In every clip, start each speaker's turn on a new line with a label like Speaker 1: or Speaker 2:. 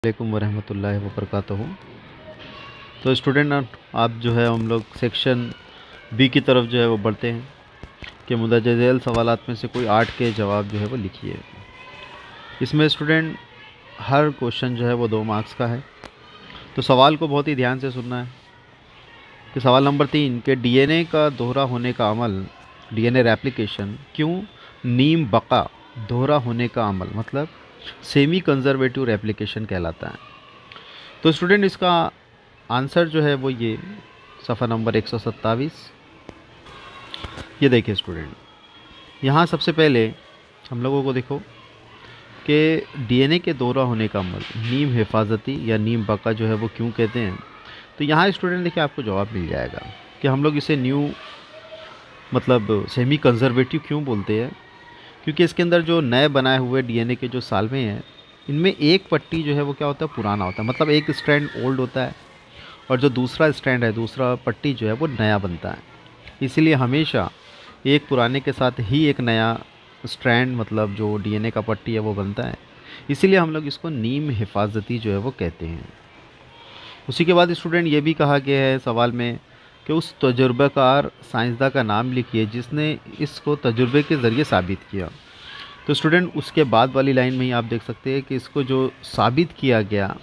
Speaker 1: वालेकुम वरहमतुल्लाहि वबरकातुहू। तो स्टूडेंट, आप जो है हम लोग सेक्शन बी की तरफ जो है वो बढ़ते हैं कि मुंदरज झैल सवालात में से कोई 8 के जवाब जो है वो लिखिए। इसमें स्टूडेंट हर क्वेश्चन जो है वो 2 मार्क्स का है। तो सवाल को बहुत ही ध्यान से सुनना है कि सवाल नंबर 3 के डीएनए का दोहरा होने का अमल, डीएनए रेप्लिकेशन क्यों नीम बका दोहरा होने का अमल मतलब सेमी कंजर्वेटिव रेप्लिकेशन कहलाता है। तो स्टूडेंट इसका आंसर जो है वो ये सफ़ा नंबर 127। ये देखिए स्टूडेंट, यहाँ सबसे पहले हम लोगों को देखो कि डीएनए के दोहरा होने का अमल नीम हिफाजती या नीम बका जो है वो क्यों कहते हैं। तो यहाँ स्टूडेंट देखिए आपको जवाब मिल जाएगा कि हम लोग इसे न्यू मतलब सेमी कंजर्वेटिव क्यों बोलते हैं, क्योंकि इसके अंदर जो नए बनाए हुए डीएनए के जो साल्वे हैं इनमें एक पट्टी जो है वो क्या होता है, पुराना होता है। मतलब एक स्ट्रैंड ओल्ड होता है और जो दूसरा स्ट्रैंड है, दूसरा पट्टी जो है वो नया बनता है। इसीलिए हमेशा एक पुराने के साथ ही एक नया स्ट्रैंड मतलब जो डीएनए का पट्टी है वो बनता है। इसीलिए हम लोग इसको नीम हिफाजती जो है वो कहते हैं। उसी के बाद स्टूडेंट ये भी कहा गया है सवाल में कि उस तजुर्बाकार साइंसदान का नाम लिखिए जिसने इसको तजुर्बे के ज़रिए साबित किया। तो स्टूडेंट उसके बाद वाली लाइन में ही आप देख सकते हैं कि इसको जो साबित किया गया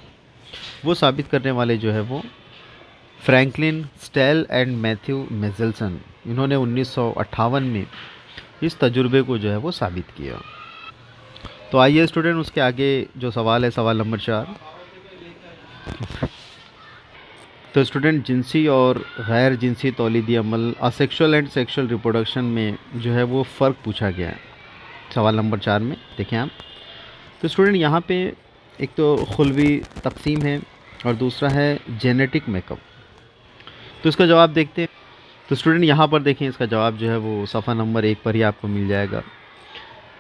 Speaker 1: वो साबित करने वाले जो है वो फ्रैंकलिन स्टेल एंड मैथ्यू मेजल्सन, इन्होंने 1958 में इस तजुर्बे को जो है वो साबित किया। तो आइए स्टूडेंट उसके आगे जो सवाल है, सवाल नंबर 4। तो स्टूडेंट जिनसी और गैर जिनसी तौलीदी अमल असेक्सुअल एंड सेक्सुअल रिप्रोडक्शन में जो है वो फ़र्क पूछा गया है सवाल नंबर 4 में। देखें आप, तो स्टूडेंट यहाँ पे एक तो खुलवी तकसीम है और दूसरा है जेनेटिक मेकअप। तो इसका जवाब देखते हैं। तो स्टूडेंट यहाँ पर देखें, इसका जवाब जो है वो सफ़ा नंबर 1 पर ही आपको मिल जाएगा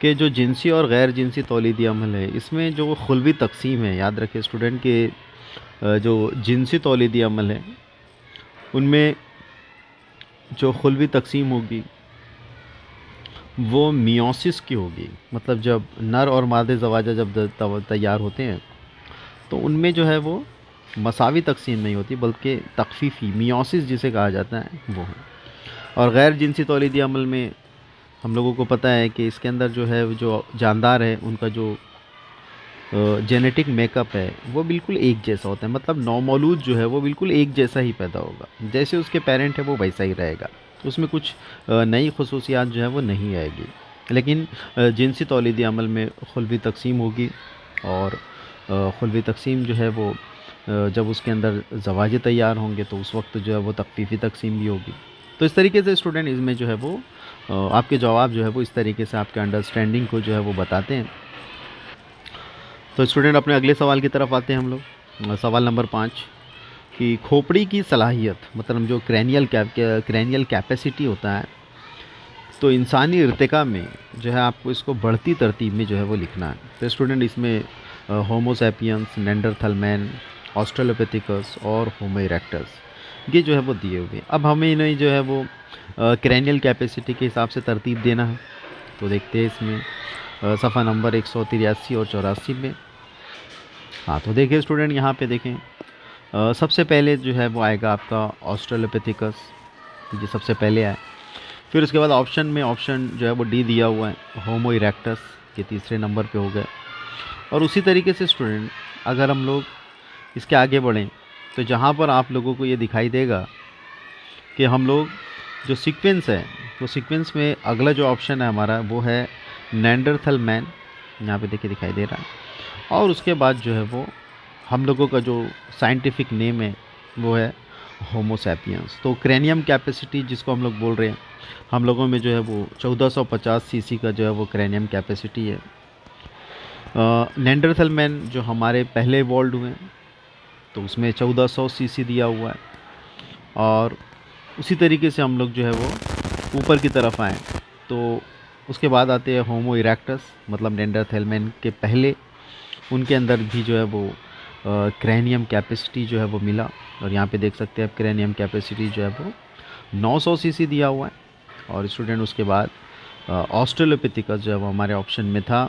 Speaker 1: कि जो जिनसी और गैर जिनसी तौलीदी अमल है इसमें जो खुलवी तकसीम है, याद रखें स्टूडेंट कि जो जिनसी तौलीदी अमल है उनमें जो खुलवी तकसीम होगी वो मियोसिस की होगी। मतलब जब नर और मादे ज़वाजा जब तैयार होते हैं तो उनमें जो है वो मसावी तकसीम नहीं होती बल्कि तखफीफी मियोसिस जिसे कहा जाता है वो है। और गैर जिनसी तौलीदी अमल में हम लोगों को पता है कि इसके अंदर जो है जो जानदार है उनका जो जेनेटिक मेकअप है वो बिल्कुल एक जैसा होता है। मतलब नौमौलूद जो है वो बिल्कुल एक जैसा ही पैदा होगा, जैसे उसके पेरेंट है वो वैसा ही रहेगा, उसमें कुछ नई खसूसियात जो है वो नहीं आएगी। लेकिन जिनसी तौलीदी अमल में खुलवी तकसीम होगी और खुलवी तकसीम जो है वो जब उसके अंदर ज़वाजे तैयार होंगे तो उस वक्त जो है वो तखफीफी तकसीम भी होगी। तो इस तरीके से स्टूडेंट इसमें जो है वो आपके जवाब जो है वो इस तरीके से आपके अंडरस्टैंडिंग को जो है वो बताते हैं। तो स्टूडेंट अपने अगले सवाल की तरफ आते हैं हम लोग। सवाल नंबर 5 कि खोपड़ी की सलाहियत मतलब जो क्रैनियल कैपेसिटी होता है, तो इंसानी इर्तिका में जो है आपको इसको बढ़ती तरतीब में जो है वो लिखना है। तो स्टूडेंट इसमें होमो सैपियंस, नेंडरथल मैन, ऑस्ट्रेलोपिथेकस और होमो इरेक्टस ये जो है वो दिए हुए। अब हमें इन्हें जो है वो क्रैनियल कैपेसिटी के हिसाब से तरतीब देना है। तो देखते हैं इसमें सफ़ा नंबर 183 और 84 में। हाँ, तो देखिए स्टूडेंट यहाँ पे देखें, सबसे पहले जो है वो आएगा आपका ऑस्ट्रेलोपिथेकस, ये सबसे पहले आए। फिर उसके बाद ऑप्शन जो है वो डी दिया हुआ है, होमो इरेक्टस के तीसरे नंबर पे हो गए। और उसी तरीके से स्टूडेंट अगर हम लोग इसके आगे बढ़ें तो जहाँ पर आप लोगों को ये दिखाई देगा कि हम लोग जो सीक्वेंस है वो सीक्वेंस में अगला जो ऑप्शन है हमारा वो है नेंडरथल मैन, यहाँ पे देखिए दिखाई दे रहा है। और उसके बाद जो है वो हम लोगों का जो साइंटिफिक नेम है वो है होमो सैपियंस। तो क्रैनियम कैपेसिटी जिसको हम लोग बोल रहे हैं, हम लोगों में जो है वो 1450 सीसी का जो है वो क्रैनियम कैपेसिटी है। नेंडरथल मैन जो हमारे पहले इवॉल्व हुए तो उसमें 1400 सीसी दिया हुआ है। और उसी तरीके से हम लोग जो है वो ऊपर की तरफ आए तो उसके बाद आते हैं होमो इरेक्टस मतलब नेंडरथल मैन के पहले, उनके अंदर भी जो है वो क्रैनियम कैपेसिटी जो है वो मिला। और यहाँ पे देख सकते हैं आप क्रैनियम कैपेसिटी जो है वो 900 सीसी दिया हुआ है। और स्टूडेंट उसके बाद ऑस्ट्रेलोपिथेकस जो है वो हमारे ऑप्शन में था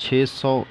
Speaker 1: 600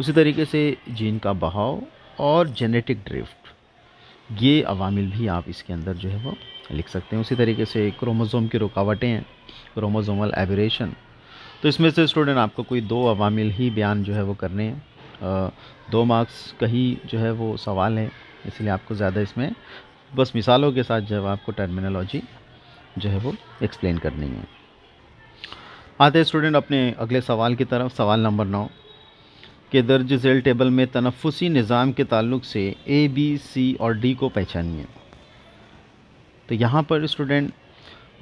Speaker 1: उसी तरीके से जीन का बहाव और जेनेटिक ड्रिफ्ट, ये अवामिल भी आप इसके अंदर जो है वो लिख सकते हैं। उसी तरीके से क्रोमोसोम की रुकावटें हैं, क्रोमोसोमल एबरेशन। तो इसमें से स्टूडेंट आपको कोई 2 अवामिल ही बयान जो है वो करने हैं। 2 मार्क्स का ही जो है वो सवाल है, इसलिए आपको ज़्यादा इसमें बस मिसालों के साथ जो है आपको टर्मिनोलॉजी जो है वो एक्सप्लेन करनी है। आते हैं स्टूडेंट अपने अगले सवाल की तरफ। सवाल नंबर 9 के दर्ज झेल टेबल में तनफ़ुसी निज़ाम के ताल्लुक से ए, बी, सी और डी को पहचानिए। तो यहाँ पर स्टूडेंट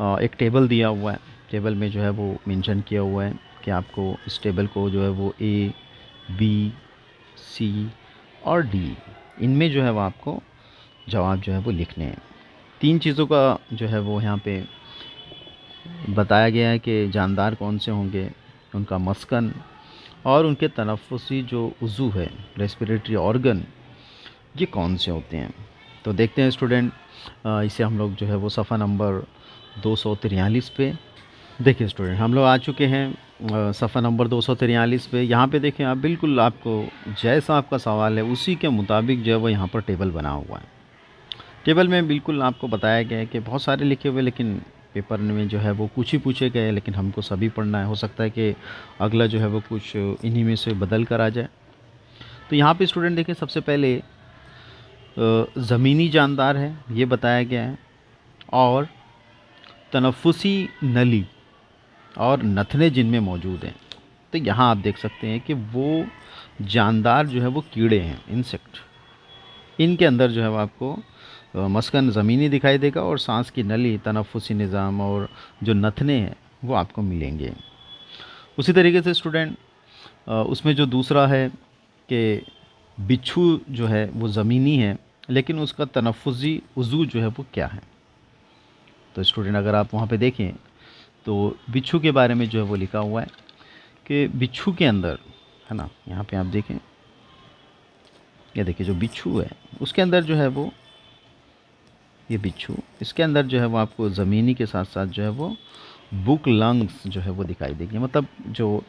Speaker 1: एक टेबल दिया हुआ है, टेबल में जो है वो मेंशन किया हुआ है कि आपको इस टेबल को जो है वो ए, बी, सी और डी, इनमें जो है वो आपको जवाब जो है वो लिखने हैं। 3 चीज़ों का जो है वो यहाँ पे बताया गया है कि जानदार कौन से होंगे, उनका मस्कन और उनके तनफ़ुसी जो उज़ू है, रेस्पिरेटरी ऑर्गन, ये कौन से होते हैं। तो देखते हैं स्टूडेंट, इसे हम लोग जो है वो सफ़ा नंबर 243 पे। देखिए स्टूडेंट, हम लोग आ चुके हैं सफ़ा नंबर 243 पे। यहाँ पे देखें आप, बिल्कुल आपको जैसा आपका सवाल है उसी के मुताबिक जो है वो यहाँ पर टेबल बना हुआ है। टेबल में बिल्कुल आपको बताया गया है कि बहुत सारे लिखे हुए, लेकिन पेपर में जो है वो कुछ ही पूछे गए, लेकिन हमको सभी पढ़ना है। हो सकता है कि अगला जो है वो कुछ इन्हीं में से बदल कर आ जाए। तो यहाँ पे स्टूडेंट देखें, सबसे पहले ज़मीनी जानदार है, ये बताया गया है, और तनफ़ुसी नली और नथने जिनमें मौजूद हैं। तो यहाँ आप देख सकते हैं कि वो जानदार जो है वो कीड़े हैं, इंसेक्ट, इनके अंदर जो है वो आपको मस्कन ज़मीनी दिखाई देगा, और सांस की नली, तनफ़ुसी निज़ाम और जो नथने हैं वो आपको मिलेंगे। उसी तरीके से स्टूडेंट उसमें जो दूसरा है कि बिच्छू जो है वो ज़मीनी है, लेकिन उसका तनफ़ुसी उज़ू जो है वो क्या है। तो स्टूडेंट अगर आप वहाँ पे देखें तो बिच्छू के बारे में जो है वो लिखा हुआ है कि बिच्छू के अंदर, है ना, यहाँ पे आप देखें, ये देखिए जो बिच्छू है उसके अंदर जो है वो, ये बिच्छू, इसके अंदर जो है वो आपको ज़मीनी के साथ साथ जो है वो बुक लंग्स जो है वो दिखाई देगी। मतलब जो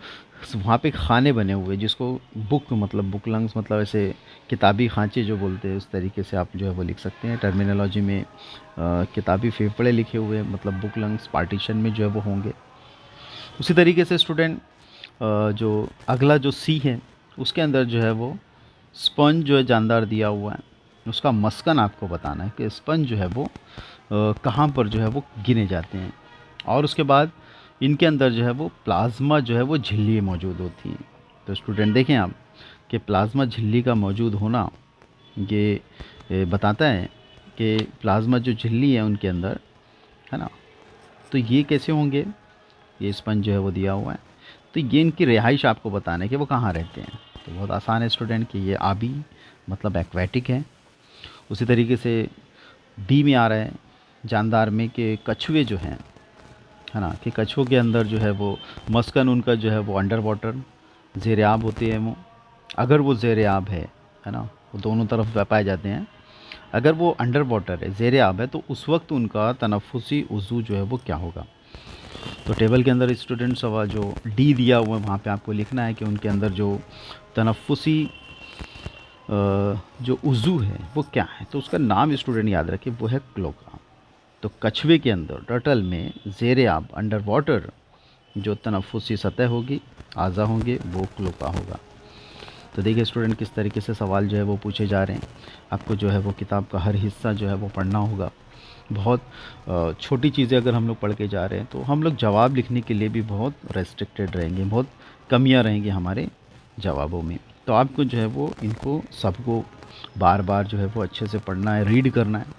Speaker 1: वहाँ पे खाने बने हुए, जिसको बुक मतलब बुक लंग्स मतलब ऐसे किताबी खांचे जो बोलते हैं, उस तरीके से आप जो है वो लिख सकते हैं। टर्मिनोलॉजी में किताबी फेफड़े लिखे हुए, मतलब बुक लंग्स पार्टीशन में जो है वो होंगे। उसी तरीके से स्टूडेंट जो अगला जो सी है उसके अंदर जो है वो स्पंज जो है जानदार दिया हुआ है, उसका मस्कन आपको बताना है कि स्पंज जो है वो कहाँ पर जो है वो गिने जाते हैं। और उसके बाद इनके अंदर जो है वो प्लाज्मा जो है वो झिल्ली मौजूद होती हैं। तो स्टूडेंट देखें आप कि प्लाज्मा झिल्ली का मौजूद होना ये बताता है कि प्लाज्मा जो झिल्ली है उनके अंदर, है ना, तो ये कैसे होंगे, ये स्पंज जो है वो दिया हुआ है। तो ये इनकी रिहाइश आपको बताना है कि वो कहाँ रहते हैं। तो बहुत आसान है स्टूडेंट कि ये आबी मतलब एक्वेटिक है। उसी तरीके से डी में आ रहा है जानदार में कि कछुए जो हैं, है ना, कि कछुओं के अंदर जो है वो मस्कन उनका जो है वो अंडर वाटर ज़ेर आब होते हैं। वो अगर वो ज़ेर आब है ना, वो दोनों तरफ पाए जाते हैं। अगर वो अंडर वाटर है, ज़ेर आब है, तो उस वक्त उनका तनफ़ुसी उज़ू जो है वो क्या होगा। तो टेबल के अंदर स्टूडेंट सवाल जो डी दिया हुआ है वहाँ पे आपको लिखना है कि उनके अंदर जो तनफ़ुसी जो उज़ू है वो क्या है। तो उसका नाम स्टूडेंट याद रखें, वो है क्लोका। तो कछुए के अंदर, टर्टल में ज़ेर आब अंडर वाटर जो तनफ़ुसी सतह होगी, आज़ा होंगे, वो क्लोका होगा। तो देखिए स्टूडेंट किस तरीके से सवाल जो है वो पूछे जा रहे हैं। आपको जो है वो किताब का हर हिस्सा जो है वो पढ़ना होगा। बहुत छोटी चीज़ें अगर हम लोग पढ़ के जा रहे हैं तो हम लोग जवाब लिखने के लिए भी बहुत रेस्ट्रिक्टेड रहेंगे, बहुत कमियां रहेंगी हमारे जवाबों में। तो आपको जो है वो इनको सबको बार बार जो है वो अच्छे से पढ़ना है, रीड करना है।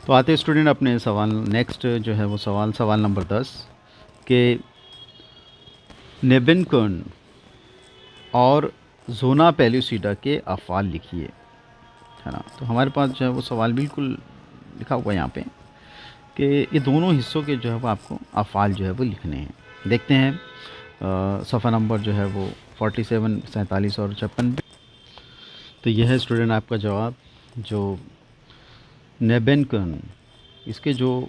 Speaker 1: तो आते हैं स्टूडेंट अपने सवाल, नेक्स्ट जो है वो सवाल नंबर 10 के नेबेनकर्न और जोना पेल्यूसिडा के अफ़ाल लिखिए, है ना। तो हमारे पास जो है वो सवाल बिल्कुल लिखा हुआ है यहाँ पे कि ये दोनों हिस्सों के जो है वो आपको अफ़ाल जो है वो लिखने हैं। देखते हैं सफ़ा नंबर जो है वो 47, 47 और 56 पे। तो यह है स्टूडेंट आपका जवाब, जो नेबेनकर्न, इसके जो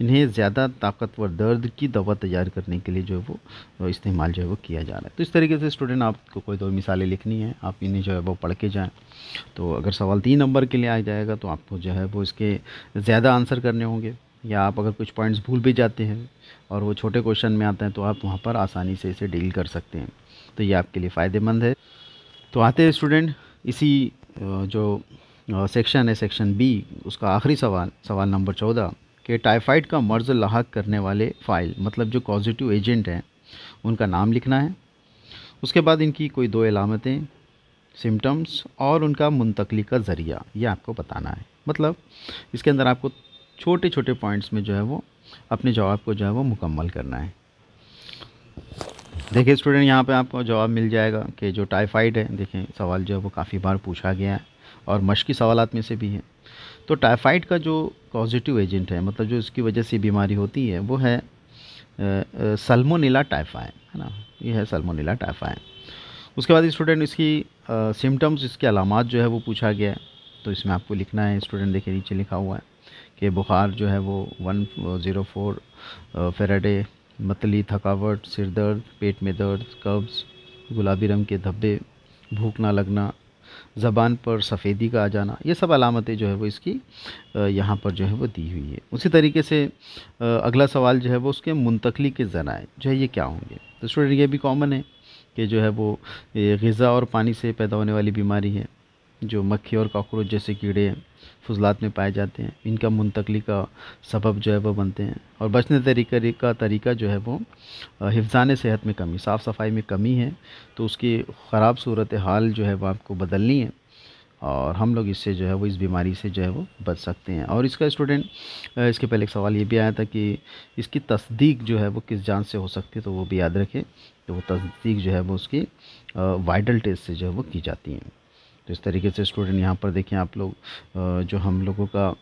Speaker 1: इन्हें ज़्यादा ताकतवर दर्द की दवा तैयार करने के लिए जो है वो इस्तेमाल जो है वो किया जा रहा है। तो इस तरीके से स्टूडेंट आपको कोई 2 मिसालें लिखनी हैं, आप इन्हें जो है वो पढ़ के जाएँ। तो अगर सवाल 3 नंबर के लिए आ जाएगा तो आपको जो है वो इसके ज़्यादा आंसर करने होंगे, या आप अगर कुछ पॉइंट्स भूल भी जाते हैं और वो छोटे क्वेश्चन में आते हैं तो आप वहाँ पर आसानी से इसे डील कर सकते हैं। तो ये आपके लिए फ़ायदेमंद है। तो आते हैं स्टूडेंट इसी जो सेक्शन है, सेक्शन बी, उसका आखिरी सवाल, सवाल नंबर 14, कि टाइफाइड का मर्ज़ लाहक करने वाले फ़ाइल, मतलब जो कॉजेटिव एजेंट हैं, उनका नाम लिखना है। उसके बाद इनकी कोई 2 अलामतें, सिम्टम्स और उनका मुंतकली का ज़रिया, ये आपको बताना है। मतलब इसके अंदर आपको छोटे छोटे पॉइंट्स में जो है वो अपने जवाब को जो है वो मुकम्मल करना है। देखिए स्टूडेंट, यहाँ पे आपको जवाब मिल जाएगा कि जो टाइफाइड है, देखें सवाल जो है वो काफ़ी बार पूछा गया है और मश्की सवालात में से भी है। तो टाइफाइड का जो पॉजिटिव एजेंट है, मतलब जो इसकी वजह से बीमारी होती है, वो है सल्मोनेला टाइफाई, है ना, ये है सल्मोनेला टाइफाई। उसके बाद स्टूडेंट इसकी सिम्टम्स, इसके अलामात जो है वो पूछा गया है। तो इसमें आपको लिखना है स्टूडेंट, देखिए नीचे लिखा हुआ है कि बुखार जो है वो 104 फेराडे, मतली, थकावट, सिर दर्द, पेट में दर्द, कब्ज़, गुलाबी रंग के धब्बे, भूख ना लगना, ज़बान पर सफ़ेदी का आ जाना, ये सब अलामतें जो है वो इसकी यहाँ पर जो है वो दी हुई है। उसी तरीके से अगला सवाल जो है वो उसके मुंतकली के ज़राए जो है ये क्या होंगे। तो स्टूडेंट ये भी कॉमन है कि जो है वो ये ग़िज़ा और पानी से पैदा होने वाली बीमारी है। जो मक्खी और कॉकरोच जैसे कीड़े फुजलात में पाए जाते हैं, इनका मुंतकली का सबब जो है वो बनते हैं। और बचने तरीका जो है वो हिफ़्ज़ान सेहत में कमी, साफ़ सफाई में कमी है, तो उसकी ख़राब सूरत हाल जो है वो आपको बदलनी है और हम लोग इससे जो है वो इस बीमारी से जो है वो बच सकते हैं। और इसका स्टूडेंट इसके पहले एक सवाल ये भी आया था कि इसकी तस्दीक जो है वो किस जांच से हो सकती है, तो वो भी याद रखें। तो वो तस्दीक जो है वो उसकी वाइडल टेस्ट से जो है वो की जाती है। तो इस तरीके से स्टूडेंट यहाँ पर देखें आप लोग जो हम लोगों का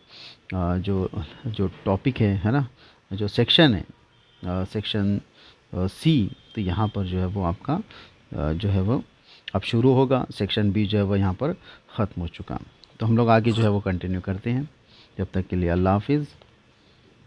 Speaker 1: जो जो टॉपिक है ना, जो सेक्शन है, सेक्शन सी, तो यहाँ पर जो है वो आपका जो है वो अब शुरू होगा। सेक्शन बी जो है वो यहाँ पर ख़त्म हो चुका। तो हम लोग आगे जो है वो कंटिन्यू करते हैं। जब तक के लिए अल्लाह हाफिज़।